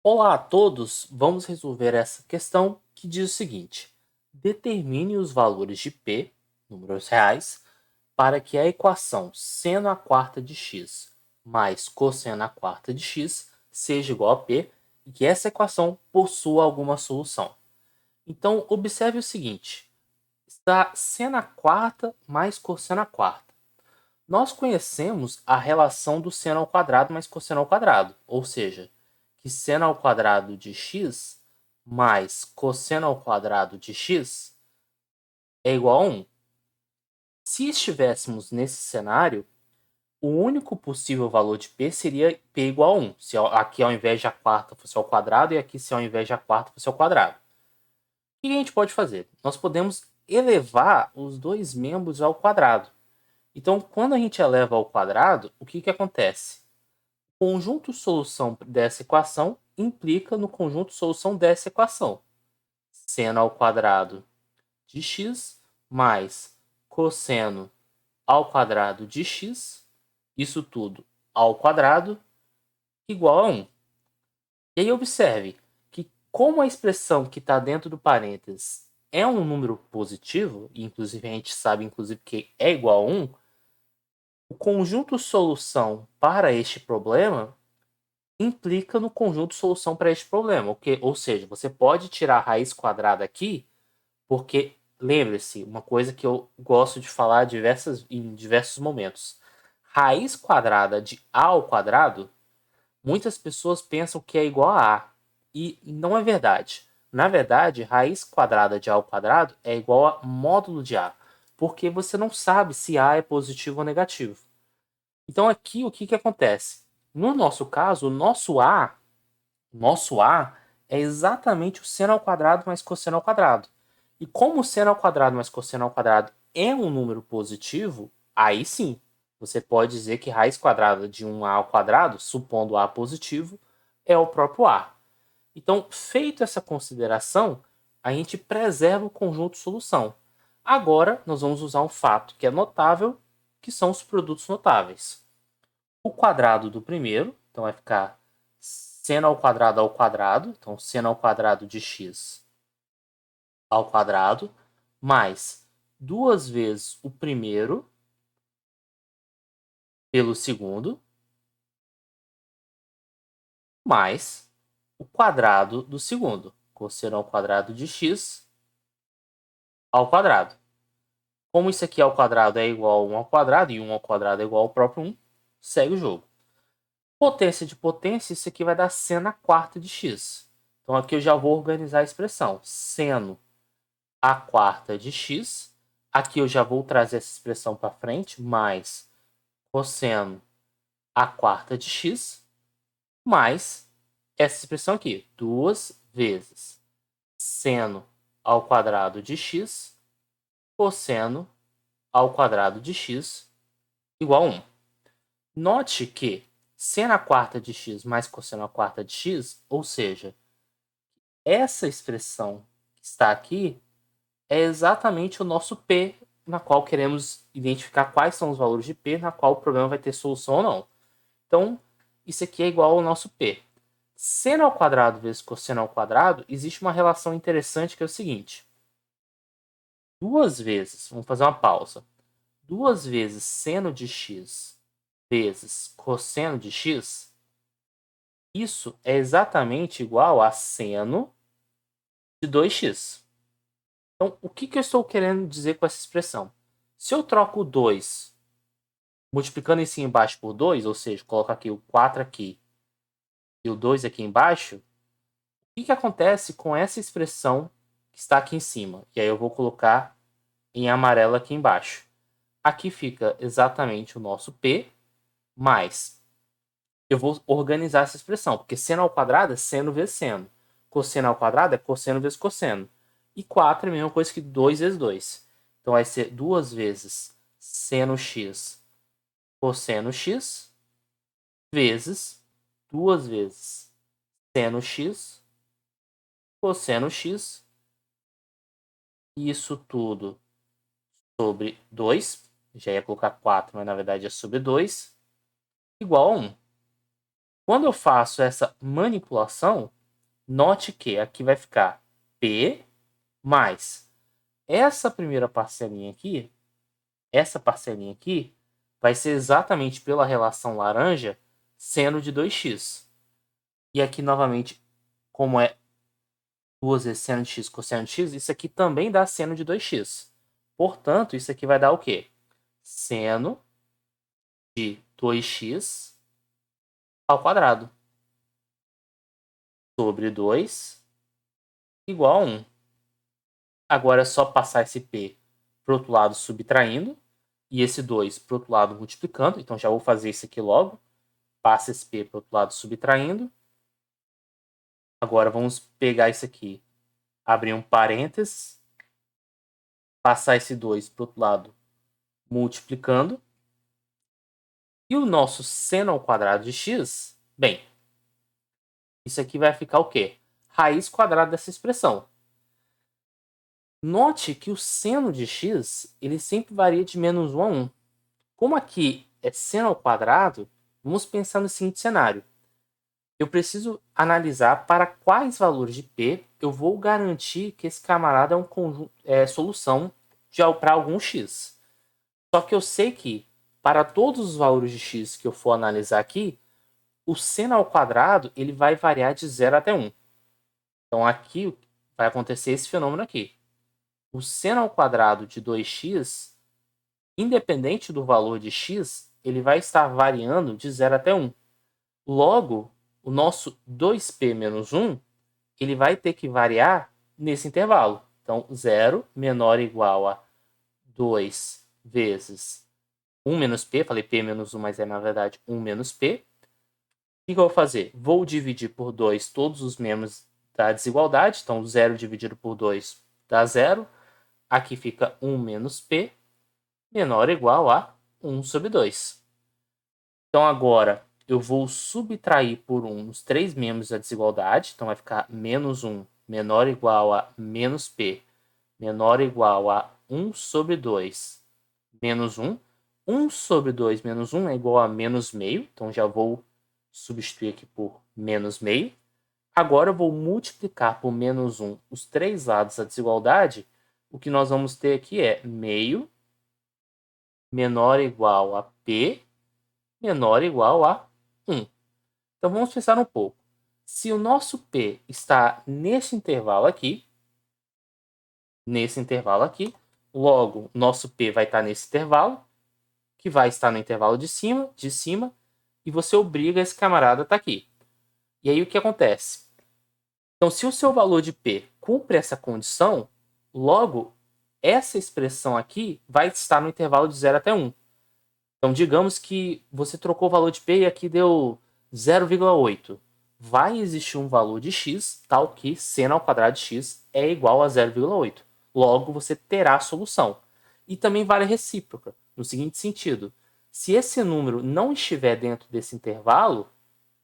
Olá a todos! Vamos resolver essa questão que diz o seguinte: determine os valores de P, números reais, para que a equação seno à quarta de x mais cosseno à quarta de x seja igual a P e que essa equação possua alguma solução. Então, observe o seguinte: está seno à quarta mais cosseno à quarta. Nós conhecemos a relação do seno ao quadrado mais cosseno ao quadrado, ou seja, que seno ao quadrado de x mais cosseno ao quadrado de x é igual a 1. Se estivéssemos nesse cenário, o único possível valor de P seria P igual a 1. Se aqui ao invés de a quarta fosse ao quadrado e aqui se ao invés de a quarta fosse ao quadrado. O que a gente pode fazer? Nós podemos elevar os dois membros ao quadrado. Então, quando a gente eleva ao quadrado, o que acontece? O conjunto solução dessa equação implica no conjunto solução dessa equação. Seno ao quadrado de x mais cosseno ao quadrado de x, isso tudo ao quadrado, igual a 1. E aí observe que como a expressão que está dentro do parênteses é um número positivo, e inclusive a gente sabe que é igual a 1, o conjunto solução para este problema implica no conjunto solução para este problema. Ou seja, você pode tirar a raiz quadrada aqui, porque, lembre-se, uma coisa que eu gosto de falar em diversos momentos. Raiz quadrada de a ao quadrado, muitas pessoas pensam que é igual a a. E não é verdade. Na verdade, raiz quadrada de a ao quadrado é igual a módulo de a, porque você não sabe se a é positivo ou negativo. Então aqui o que acontece? No nosso caso, o nosso a é exatamente o seno ao quadrado mais cosseno ao quadrado. E como o seno ao quadrado mais cosseno ao quadrado é um número positivo, aí sim, você pode dizer que raiz quadrada de 1a ao quadrado, supondo a positivo, é o próprio a. Então, feito essa consideração, a gente preserva o conjunto solução. Agora, nós vamos usar um fato que é notável, que são os produtos notáveis. O quadrado do primeiro, então vai ficar seno ao quadrado, então seno ao quadrado de x ao quadrado, mais 2 vezes o primeiro pelo segundo, mais o quadrado do segundo, cosseno ao quadrado de x ao quadrado. Como isso aqui ao quadrado é igual a 1 ao quadrado, e 1 ao quadrado é igual ao próprio 1, segue o jogo. Potência de potência, isso aqui vai dar seno à quarta de x. Então aqui eu já vou organizar a expressão. Seno à quarta de x. Aqui eu já vou trazer essa expressão para frente, mais cosseno à quarta de x, mais essa expressão aqui, 2 vezes seno ao quadrado de x, cosseno ao quadrado de x, igual a 1. Note que seno à quarta de x mais cosseno à quarta de x, ou seja, essa expressão que está aqui é exatamente o nosso P, na qual queremos identificar quais são os valores de P, na qual o problema vai ter solução ou não. Então, isso aqui é igual ao nosso P. Seno ao quadrado vezes cosseno ao quadrado, existe uma relação interessante que é o seguinte. 2 vezes, vamos fazer uma pausa. 2 vezes seno de x vezes cosseno de x, isso é exatamente igual a seno de 2x. Então, o que eu estou querendo dizer com essa expressão? Se eu troco o 2 multiplicando em cima e embaixo por 2, ou seja, coloco aqui o 4 aqui e o 2 aqui embaixo, o que acontece com essa expressão que está aqui em cima? E aí eu vou colocar em amarelo aqui embaixo. Aqui fica exatamente o nosso P, mais eu vou organizar essa expressão, porque seno ao quadrado é seno vezes seno. Cosseno ao quadrado é cosseno vezes cosseno. E 4 é a mesma coisa que 2 vezes 2. Então vai ser 2 vezes seno x cosseno x vezes 2 vezes seno x cosseno x. Isso tudo sobre 2. Já ia colocar 4, mas na verdade é sobre 2. Igual a 1. Quando eu faço essa manipulação, Note que aqui vai ficar P mais essa primeira parcelinha aqui, vai ser exatamente pela relação laranja seno de 2x. E aqui, novamente, como é 2 vezes seno de x cosseno de x, isso aqui também dá seno de 2x. Portanto, isso aqui vai dar o quê? Seno de 2x ao quadrado sobre 2 igual a 1. Agora é só passar esse p para o outro lado subtraindo e esse 2 para o outro lado multiplicando. Então, já vou fazer isso aqui logo. Passa esse p para o outro lado subtraindo. Agora, vamos pegar isso aqui, abrir um parênteses, passar esse 2 para o outro lado multiplicando. E o nosso seno ao quadrado de x, bem, isso aqui vai ficar o quê? Raiz quadrada dessa expressão. Note que o seno de x, ele sempre varia de menos 1 a 1. Como aqui é seno ao quadrado, vamos pensar no seguinte cenário. Eu preciso analisar para quais valores de p eu vou garantir que esse camarada é um conjunto, solução para algum x. Só que eu sei que para todos os valores de x que eu for analisar aqui, o seno ao quadrado ele vai variar de 0 até 1. Então aqui vai acontecer esse fenômeno aqui. O seno ao quadrado de 2x, independente do valor de x, ele vai estar variando de 0 até 1. Logo, o nosso 2p menos 1, ele vai ter que variar nesse intervalo. Então, 0 menor ou igual a 2 vezes 1 menos p. Falei p menos 1, mas é na verdade 1 menos p. O que eu vou fazer? Vou dividir por 2 todos os membros da desigualdade. Então, 0 dividido por 2 dá 0. Aqui fica 1 menos p menor ou igual a 1 sobre 2. Então, agora, eu vou subtrair por 1 os três membros da desigualdade. Então, vai ficar menos 1 menor ou igual a menos p menor ou igual a 1 sobre 2 menos 1. 1 sobre 2 menos 1 é igual a menos meio. Então, já vou substituir aqui por menos meio. Agora, eu vou multiplicar por menos 1 os três lados da desigualdade. O que nós vamos ter aqui é meio menor ou igual a p menor ou igual a 1. Então, vamos pensar um pouco. Se o nosso p está nesse intervalo aqui, logo, nosso p vai estar nesse intervalo, que vai estar no intervalo de cima, e você obriga esse camarada a estar aqui. E aí, o que acontece? Então, se o seu valor de p cumpre essa condição, logo, essa expressão aqui vai estar no intervalo de 0 até 1. Então, digamos que você trocou o valor de p e aqui deu 0,8. Vai existir um valor de x, tal que seno ao quadrado de x é igual a 0,8. Logo, você terá a solução. E também vale a recíproca, no seguinte sentido. Se esse número não estiver dentro desse intervalo,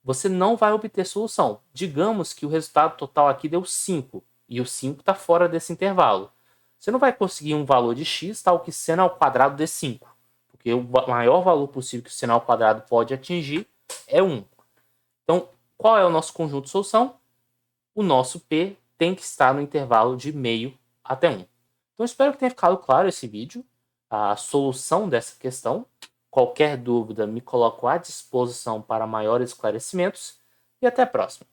você não vai obter solução. Digamos que o resultado total aqui deu 5, e o 5 está fora desse intervalo. Você não vai conseguir um valor de x tal que seno ao quadrado de 5. Porque o maior valor possível que o seno ao quadrado pode atingir é 1. Então, qual é o nosso conjunto de solução? O nosso P tem que estar no intervalo de meio até 1. Então, espero que tenha ficado claro esse vídeo, a solução dessa questão. Qualquer dúvida, me coloco à disposição para maiores esclarecimentos e até a próxima.